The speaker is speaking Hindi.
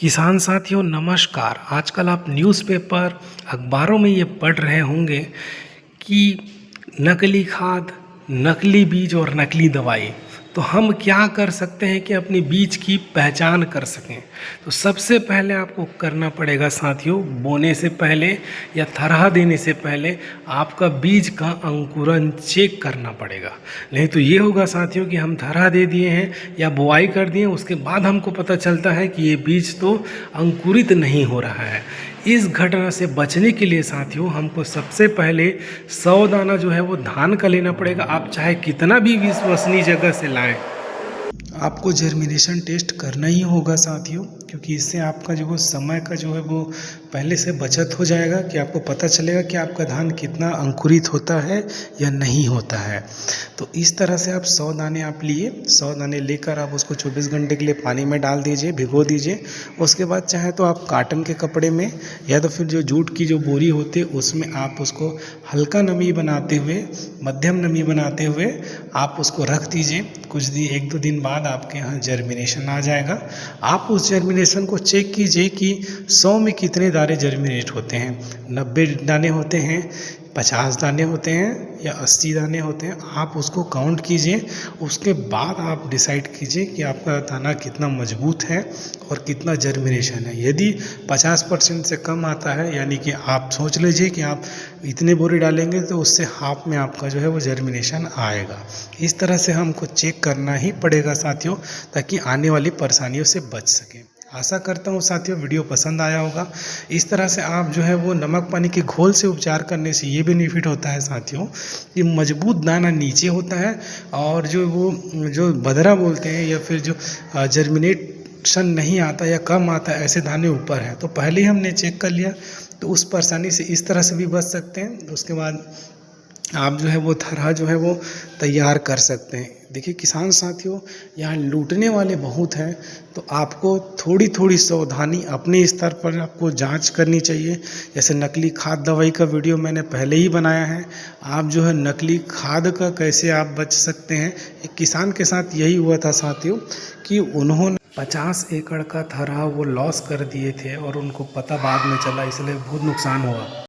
किसान साथियों नमस्कार। आजकल आप न्यूज़पेपर अखबारों में ये पढ़ रहे होंगे कि नकली खाद, नकली बीज और नकली दवाई। तो हम क्या कर सकते हैं कि अपने बीज की पहचान कर सकें। तो सबसे पहले आपको करना पड़ेगा साथियों, बोने से पहले या थरहा देने से पहले आपका बीज का अंकुरन चेक करना पड़ेगा। नहीं तो ये होगा साथियों कि हम थरहा दे दिए हैं या बुआई कर दिए, उसके बाद हमको पता चलता है कि ये बीज तो अंकुरित नहीं हो रहा है। इस घटना से बचने के लिए साथियों हमको सबसे पहले 100 दाना जो है वो धान का लेना पड़ेगा। आप चाहे कितना भी विश्वसनीय जगह से लाएं, आपको जर्मिनेशन टेस्ट करना ही होगा साथियों, क्योंकि इससे आपका जो समय का जो है वो पहले से बचत हो जाएगा कि आपको पता चलेगा कि आपका धान कितना अंकुरित होता है या नहीं होता है। तो इस तरह से आप 100 दाने आप लिए, 100 दाने लेकर आप उसको 24 घंटे के लिए पानी में डाल दीजिए, भिगो दीजिए। उसके बाद चाहे तो आप कॉटन के कपड़े में या तो फिर जो जूट की जो बोरी होती है उसमें आप उसको हल्का नमी बनाते हुए, मध्यम नमी बनाते हुए आप उसको रख दीजिए। कुछ दिन 1-2 दिन बाद आपके यहाँ जर्मिनेशन आ जाएगा। आप उस जर्मिनेशन को चेक कीजिए कि 100 में कितने दाने जर्मिनेट होते हैं। 90 दाने होते हैं, 50 दाने होते हैं या 80 दाने होते हैं। आप उसको काउंट कीजिए, उसके बाद आप डिसाइड कीजिए कि आपका दाना कितना मजबूत है और कितना जर्मिनेशन है। यदि 50% से कम आता है, यानी कि आप सोच लीजिए कि आप इतने बोरी डालेंगे तो उससे हाफ में आपका जो है वो जर्मिनेशन आएगा। इस तरह से हमको चेक करना ही पड़ेगा साथियों, ताकि आने वाली परेशानियों से बच सकें। आशा करता हूँ साथियों वीडियो पसंद आया होगा। इस तरह से आप जो है वो नमक पानी के घोल से उपचार करने से ये बेनिफिट होता है साथियों कि मजबूत दाना नीचे होता है और जो बदरा बोलते हैं या फिर जो जर्मिनेशन नहीं आता या कम आता है, ऐसे दाने ऊपर हैं। तो पहले ही हमने चेक कर लिया तो उस परेशानी से इस तरह से भी बच सकते हैं। उसके बाद आप जो है वो थरहा जो है वो तैयार कर सकते हैं। देखिए किसान साथियों, यहाँ लूटने वाले बहुत हैं, तो आपको थोड़ी थोड़ी सावधानी अपने स्तर पर आपको जांच करनी चाहिए। जैसे नकली खाद दवाई का वीडियो मैंने पहले ही बनाया है। आप जो है नकली खाद का कैसे आप बच सकते हैं। एक किसान के साथ यही हुआ था साथियों कि उन्होंने 50 एकड़ का थरहा वो लॉस कर दिए थे और उनको पता बाद में चला, इसलिए बहुत नुकसान हुआ।